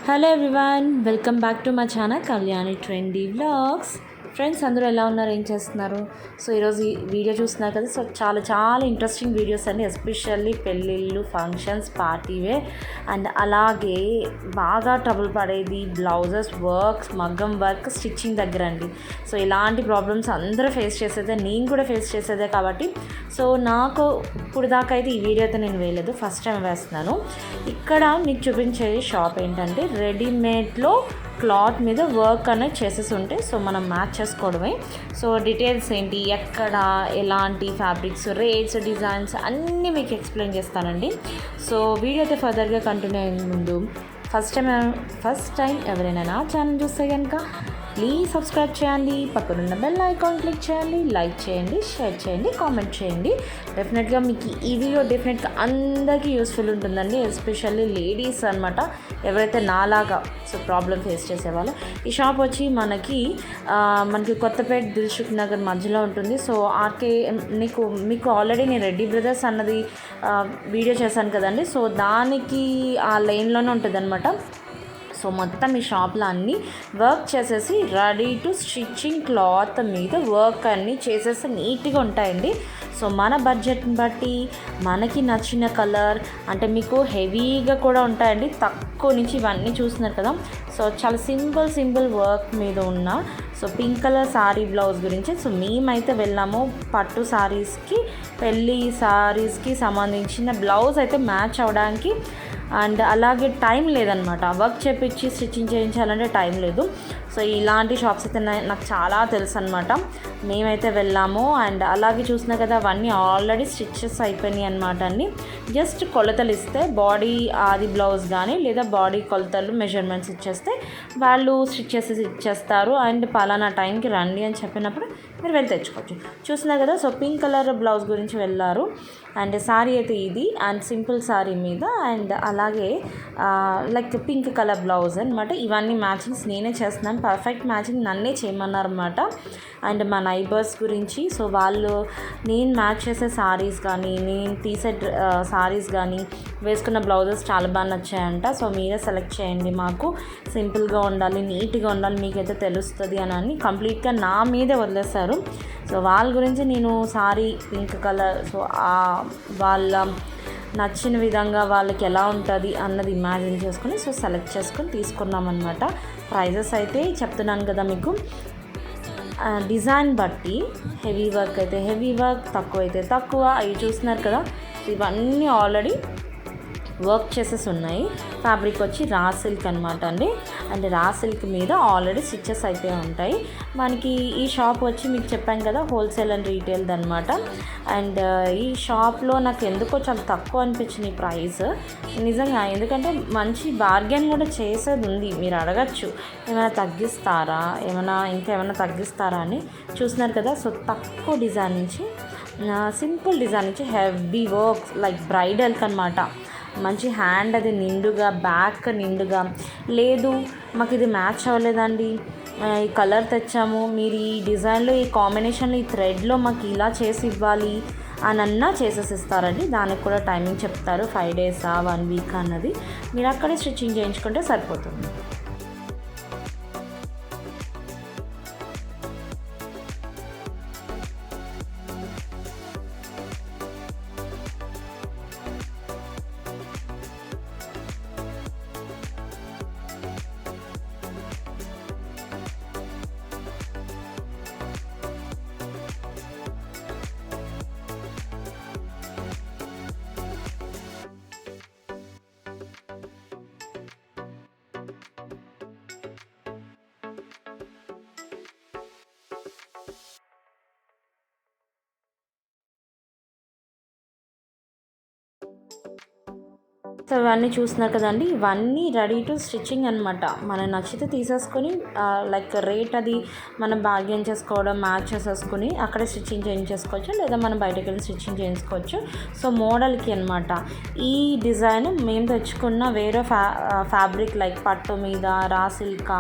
Hello everyone, welcome back to my channel Kalyani trendy vlogs. Friends అందరూ ఎలా ఉన్నారు, ఏం చేస్తున్నారు? సో ఈరోజు ఈ వీడియో చూస్తున్నారు కదా. సో చాలా ఇంట్రెస్టింగ్ వీడియోస్ అండి, ఎస్పెషల్లీ పెళ్ళిళ్ళు, ఫంక్షన్స్, పార్టీ వేర్ అండ్ అలాగే బాగా ట్రబుల్ పడేది బ్లౌజెస్ వర్క్స్, మగ్గం వర్క్, స్టిచ్చింగ్ దగ్గర అండి. సో ఇలాంటి ప్రాబ్లమ్స్ అందరూ ఫేస్ చేసేదే, నేను కూడా ఫేస్ చేసేదే. కాబట్టి సో నాకు ఇప్పుడు దాకా అయితే ఈ వీడియో అయితే నేను వేయలేదు, ఫస్ట్ టైం వేస్తున్నాను. ఇక్కడ మీకు చూపించే షాప్ ఏంటంటే రెడీమేడ్లో క్లాత్ మీద వర్క్ అనేది చేసేసి ఉంటే సో మనం మ్యాచ్ చేసుకోవడమే. సో డీటెయిల్స్ ఏంటి, ఎక్కడ, ఎలాంటి ఫ్యాబ్రిక్స్, రేట్స్, డిజైన్స్ అన్నీ మీకు ఎక్స్ప్లెయిన్ చేస్తానండి. సో వీడియో అయితే ఫర్దర్గా కంటిన్యూ అయ్యే ముందు ఫస్ట్ టైం ఎవరైనా నా ఛానల్ చూస్తే కనుక ప్లీజ్ సబ్స్క్రైబ్ చేయండి, పక్కనున్న బెల్ ఐకాన్ క్లిక్ చేయండి, లైక్ చేయండి, షేర్ చేయండి, కామెంట్ చేయండి. డెఫినెట్గా మీకు ఈ వీడియో డెఫినెట్గా అందరికీ యూస్ఫుల్ ఉంటుందండి, ఎస్పెషల్లీ లేడీస్ అనమాట, ఎవరైతే నాలాగా సో ప్రాబ్లం ఫేస్ చేసేవాళ్ళు. ఈ షాప్ వచ్చి మనకి కొత్తపేట దిల్సుఖ్ నగర్ మధ్యలో ఉంటుంది. సో ఆర్కే మీకు ఆల్రెడీ నేను రెడ్డి బ్రదర్స్ అన్నది వీడియో చేశాను కదండి. సో దానికి ఆ లైన్లోనే ఉంటుంది అనమాట. సో మొత్తం ఈ షాప్లో అన్నీ వర్క్ చేసేసి రెడీ టు స్టిచ్చింగ్ క్లాత్ మీద వర్క్ అన్నీ చేసేసి నీట్గా ఉంటాయండి. సో మన బడ్జెట్ని బట్టి మనకి నచ్చిన కలర్ అంటే మీకు హెవీగా కూడా ఉంటాయండి, తక్కువ నుంచి ఇవన్నీ చూస్తున్నారు కదా. సో చాలా సింపుల్ వర్క్ మీద ఉన్న so pink colour sorry blouse గురించి సో మేమైతే వెళ్ళాము. పట్టు సారీస్కి, పెళ్ళి సారీస్కి సంబంధించిన బ్లౌజ్ అయితే మ్యాచ్ అవ్వడానికి అండ్ అలాగే టైం లేదనమాట, వర్క్ చేపించి స్టిచ్చింగ్ చేయించాలంటే టైం లేదు. సో ఇలాంటి షాప్స్ అయితే నాకు చాలా తెలుసు అనమాట. మేమైతే వెళ్ళాము అండ్ అలాగే చూసినా కదా అవన్నీ ఆల్రెడీ స్టిచ్చెస్ అయిపోయినాయి అనమాట. అన్ని జస్ట్ కొలతలు ఇస్తే బాడీ అది బ్లౌజ్ కానీ లేదా బాడీ కొలతలు మెజర్మెంట్స్ ఇచ్చేస్తే వాళ్ళు స్టిచ్ చేసి ఇచ్చేస్తారు. అండ్ పలానా టైంకి రండి అని చెప్పినప్పుడు మీరు వెళ్ళి తెచ్చుకోవచ్చు. చూసినా కదా. సో పింక్ కలర్ బ్లౌజ్ గురించి వెళ్ళారు అండ్ శారీ అయితే ఇది అండ్ సింపుల్ శారీ మీద అండ్ అలాగే లైక్ పింక్ కలర్ బ్లౌజ్ అనమాట. ఇవన్నీ మ్యాచింగ్స్ నేనే చేస్తున్నాను, పర్ఫెక్ట్ మ్యాచింగ్ నన్నే చేయమన్నారు అనమాట. అండ్ మా నైబర్స్ గురించి సో వాళ్ళు నేను మ్యాచ్ చేసే శారీస్ కానీ నేను తీసే శారీస్ కానీ వేసుకున్న బ్లౌజెస్ చాలా బాగా నచ్చాయంట. సో మీరే సెలెక్ట్ చేయండి, మాకు సింపుల్గా ఉండాలి, నీట్గా ఉండాలి, మీకైతే తెలుస్తుంది అని కంప్లీట్గా నా మీదే వదిలేస్తారు. సో వాళ్ళ గురించి నేను శారీ పింక్ కలర్ సో వాళ్ళ నచ్చిన విధంగా వాళ్ళకి ఎలా ఉంటుంది అన్నది ఇమాజిన్ చేసుకొని సో సెలెక్ట్ చేసుకొని తీసుకున్నాం అనమాట. ప్రైజెస్ అయితే చెప్తున్నాను కదా మీకు, డిజైన్ బట్టి హెవీ వర్క్ అయితే హెవీ వర్క్, తక్కువ అయితే తక్కువ. అవి చూస్తున్నారు కదా, ఇవన్నీ ఆల్రెడీ వర్క్ చేసేసి ఉన్నాయి. ఫ్యాబ్రిక్ వచ్చి రా సిల్క్ అనమాట అండి. అండ్ రా సిల్క్ మీద ఆల్రెడీ స్టిచెస్ అయితే ఉంటాయి. మనకి ఈ షాప్ వచ్చి మీకు చెప్పాను కదా హోల్సేల్ అండ్ రీటైల్ది అనమాట. అండ్ ఈ షాప్లో నాకు ఎందుకో చాలా తక్కువ అనిపించింది ప్రైస్ నిజంగా, ఎందుకంటే మంచి బార్గెన్ కూడా చేసేది ఉంది. మీరు అడగచ్చు ఏమైనా తగ్గిస్తారా, ఇంకేమైనా తగ్గిస్తారా అని. చూస్తున్నారు కదా. సో తక్కువ డిజైన్ నుంచి సింపుల్ డిజైన్ నుంచి హెవీ వర్క్ లైక్ బ్రైడల్కి అనమాట. మంచి హ్యాండ్ అది నిండుగా, బ్యాక్ నిండుగా, లేదు మాకు ఇది మ్యాచ్ అవ్వలేదండి, ఈ కలర్ తెచ్చాము, మీరు ఈ డిజైన్లో ఈ కాంబినేషన్లో ఈ థ్రెడ్లో మాకు ఇలా చేసి ఇవ్వాలి అని చేసేసి ఇస్తారండి. దానికి కూడా టైమింగ్ చెప్తారు, 5 days 1 week అన్నది. మీరు అక్కడే స్టిచ్చింగ్ చేయించుకుంటే సరిపోతుంది. సో ఇవన్నీ చూస్తున్నారు కదండి, ఇవన్నీ రెడీ టు స్టిచ్చింగ్ అనమాట. మనం నచ్చితే తీసేసుకొని లైక్ రేట్ అది మనం బార్గెన్ చేసుకోవడం, మ్యాచ్ చేసేసుకొని అక్కడే స్టిచ్చింగ్ చేయించేసుకోవచ్చు, లేదా మనం బయటకు వెళ్ళి స్టిచ్చింగ్ చేయించుకోవచ్చు. సో మోడల్కి అనమాట. ఈ డిజైన్ మేము తెచ్చుకున్న వేరే ఫ్యాబ్రిక్ లైక్ పట్టు మీద రా సిల్క్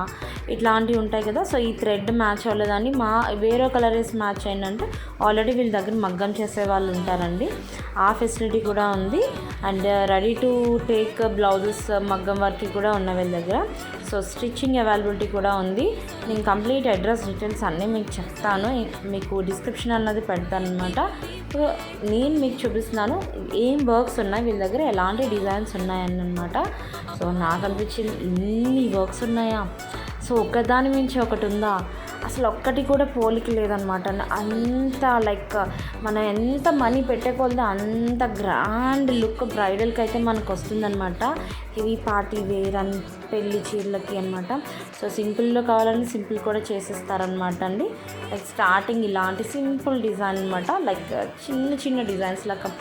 ఇట్లాంటివి ఉంటాయి కదా. సో ఈ థ్రెడ్ మ్యాచ్ అవ్వలేదని వేరే కలర్ వేసి మ్యాచ్ అయిందంటే ఆల్రెడీ వీళ్ళ దగ్గర మగ్గం చేసే వాళ్ళు ఉంటారండి, ఆ ఫెసిలిటీ కూడా ఉంది. And ready to take blouses మగ్గం వర్క్ కూడా ఉన్నాయి వీళ్ళ దగ్గర. సో స్టిచ్చింగ్ అవైలబిలిటీ కూడా ఉంది. నేను కంప్లీట్ అడ్రస్ డీటెయిల్స్ అన్నీ మీకు చెప్తాను, మీకు డిస్క్రిప్షన్ అన్నది పెడతాను అనమాట. సో నేను మీకు చూపిస్తున్నాను ఏం వర్క్స్ ఉన్నాయి వీళ్ళ దగ్గర, ఎలాంటి డిజైన్స్ ఉన్నాయన్నమాట. సో నాకు అనిపించింది ఇన్ని వర్క్స్ ఉన్నాయా, సో ఒకదాని మించి ఒకటి ఉందా, అసలు ఒక్కటి కూడా పోలిక లేదనమాట. అంత లైక్ మనం ఎంత మనీ పెట్టేకొలదో అంత గ్రాండ్ లుక్ బ్రైడల్కి అయితే మనకు వస్తుందన్నమాట. ఇవి పార్టీ వేర్ అని పెళ్లి చీరలకి అనమాట. సో సింపుల్లో కావాలంటే సింపుల్ కూడా చేసేస్తారనమాట అండి. లైక్ స్టార్టింగ్ ఇలాంటి సింపుల్ డిజైన్ అనమాట, లైక్ చిన్న చిన్న డిజైన్స్ లాగా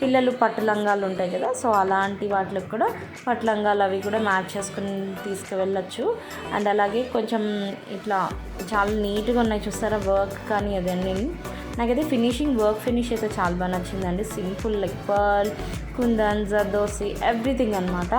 పిల్లలు పట్టు లంగాలు ఉంటాయి కదా, సో అలాంటి వాటికి కూడా పట్టు లంగాలు అవి కూడా మ్యాచ్ చేసుకుని తీసుకువెళ్ళచ్చు. అండ్ అలాగే కొంచెం ఇట్లా చాలా నీట్గా ఉన్నాయి చూస్తారా వర్క్ కానీ అదన్నీ. నాకైతే వర్క్ ఫినిష్ అయితే చాలా బాగా నచ్చిందండి. Simple like pearl, kundan, zardozi everything అనమాట.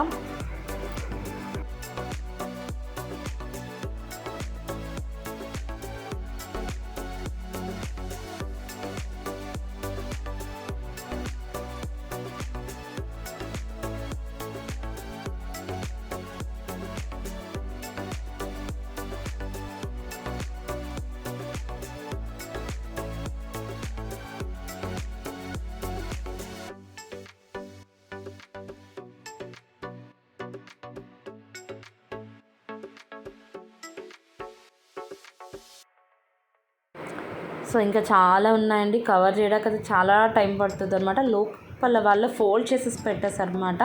సో ఇంకా చాలా ఉన్నాయండి, కవర్ చేయడానికి అది చాలా టైం పడుతుంది అనమాట. లోపల వాళ్ళు ఫోల్డ్ చేసేసి పెట్టేస్తారు అనమాట.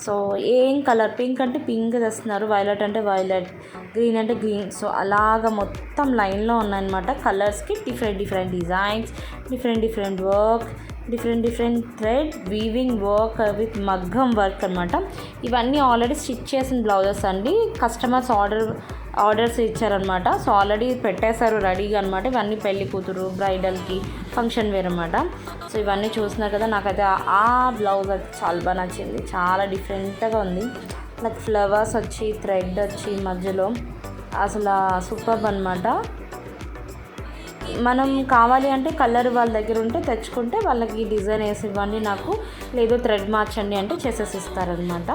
సో ఏం కలర్, పింక్ అంటే పింక్ తెస్తున్నారు, వైలెట్ అంటే వైలెట్, గ్రీన్ అంటే గ్రీన్, సో అలాగ మొత్తం లైన్లో ఉన్నాయన్నమాట. కలర్స్కి different designs, different work, different thread weaving work with మగ్గం వర్క్ అనమాట. ఇవన్నీ ఆల్రెడీ స్టిచ్ చేసిన బ్లౌజెస్ అండి, కస్టమర్స్ ఆర్డర్స్ ఇచ్చారనమాట. సో ఆల్రెడీ పెట్టేశారు రెడీగా అనమాట. ఇవన్నీ పెళ్లి కూతురు బ్రైడల్కి ఫంక్షన్ వేర్ అనమాట. సో ఇవన్నీ చూస్తున్నారు కదా, నాకైతే ఆ బ్లౌజ్ అయితే చాలా బాగా నచ్చింది, చాలా డిఫరెంట్గా ఉంది. లైక్ ఫ్లవర్స్ వచ్చి థ్రెడ్ వచ్చి మధ్యలో అసలు సూపర్బ్ అనమాట. మనం కావాలి అంటే కలర్ వాళ్ళ దగ్గర ఉంటే తెచ్చుకుంటే వాళ్ళకి డిజైన్ వేసి ఇవ్వండి నాకు, లేదో థ్రెడ్ మార్చండి అంటే చేసేసి ఇస్తారనమాట.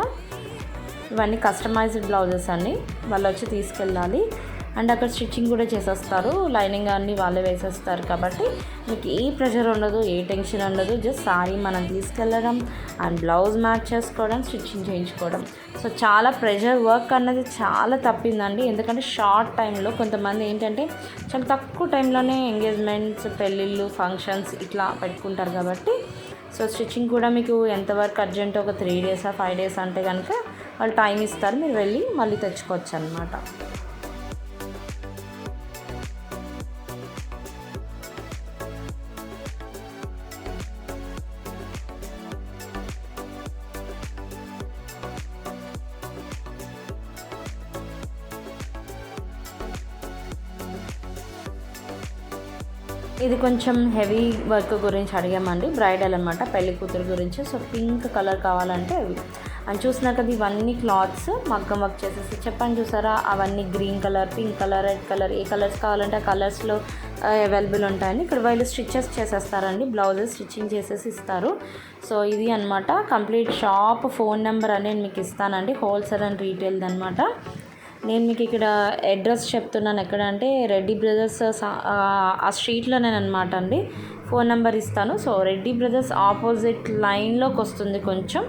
ఇవన్నీ కస్టమైజ్డ్ బ్లౌజెస్ అండి, వాళ్ళు వచ్చి తీసుకెళ్ళాలి. అండ్ అక్కడ స్టిచ్చింగ్ కూడా చేసేస్తారు, లైనింగ్ అన్నీ వాళ్ళే వేసేస్తారు కాబట్టి మీకు ఏ ప్రెషర్ ఉండదు, ఏ టెన్షన్ ఉండదు. జస్ట్ సారీ మనం తీసుకెళ్ళడం అండ్ బ్లౌజ్ మ్యాచ్ చేసుకోవడం, స్టిచ్చింగ్ చేయించుకోవడం. సో చాలా ప్రెషర్ వర్క్ అన్నది చాలా తప్పిందండి, ఎందుకంటే షార్ట్ టైంలో కొంతమంది ఏంటంటే చాలా తక్కువ టైంలోనే ఎంగేజ్మెంట్స్, పెళ్ళిళ్ళు, ఫంక్షన్స్ ఇట్లా పెట్టుకుంటారు కాబట్టి. సో స్టిచ్చింగ్ కూడా మీకు ఎంతవరకు అర్జెంట్, ఒక 3 days 5 days అంటే కనుక వాళ్ళు టైం ఇస్తారు, మీరు వెళ్ళి మళ్ళీ తెచ్చుకోవచ్చు అనమాట. ఇది కొంచెం హెవీ వర్క్ గురించి అడిగామండి, బ్రైడల్ అనమాట, పెళ్లి కూతురు గురించి. సో పింక్ కలర్ కావాలంటే అవి అని చూసినారు కదా, ఇవన్నీ క్లాత్స్ మగ్గం వర్క్ చేసేసి చెప్పండి చూసారా, అవన్నీ green colour, pink colour, red colour, ఏ కలర్స్ కావాలంటే ఆ కలర్స్లో అవైలబుల్ ఉంటాయని ఇక్కడ వాళ్ళు స్టిచ్చెస్ చేసేస్తారండి, బ్లౌజెస్ స్టిచ్చింగ్ చేసేసి ఇస్తారు. సో ఇది అనమాట కంప్లీట్ షాప్. ఫోన్ నెంబర్ అనేది మీకు ఇస్తానండి, హోల్సేల్ అండ్ రీటైల్ అనమాట. నేను మీకు ఇక్కడ అడ్రస్ చెప్తున్నాను, ఎక్కడ అంటే రెడ్డి బ్రదర్స్ ఆ స్ట్రీట్లోనే అనమాట అండి. ఫోన్ నెంబర్ ఇస్తాను. సో రెడ్డి బ్రదర్స్ ఆపోజిట్ లైన్లోకి వస్తుంది కొంచెం.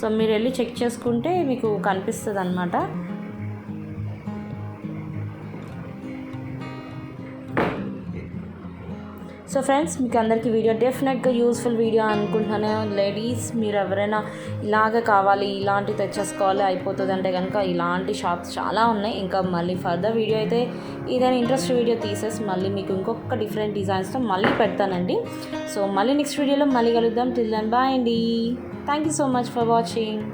సో మీరు వెళ్ళి చెక్ చేసుకుంటే మీకు కనిపిస్తుంది అనమాట. సో ఫ్రెండ్స్, మీకు అందరికీ వీడియో డెఫినెట్గా యూస్ఫుల్ వీడియో అనుకుంటున్నాను. లేడీస్ మీరు ఎవరైనా ఇలాగ కావాలి, ఇలాంటి తెచ్చేసుకోవాలి అయిపోతుంది అంటే కనుక ఇలాంటి షాప్స్ చాలా ఉన్నాయి. ఇంకా మళ్ళీ ఫర్దర్ వీడియో అయితే ఏదైనా ఇంట్రెస్ట్ వీడియో తీసేసి మళ్ళీ మీకు ఇంకొక డిఫరెంట్ డిజైన్స్తో మళ్ళీ పెడతానండి. సో మళ్ళీ నెక్స్ట్ వీడియోలో మళ్ళీ కలుద్దాం. టిల్ దెన్ బాయ్ అండి. Thank you so much for watching.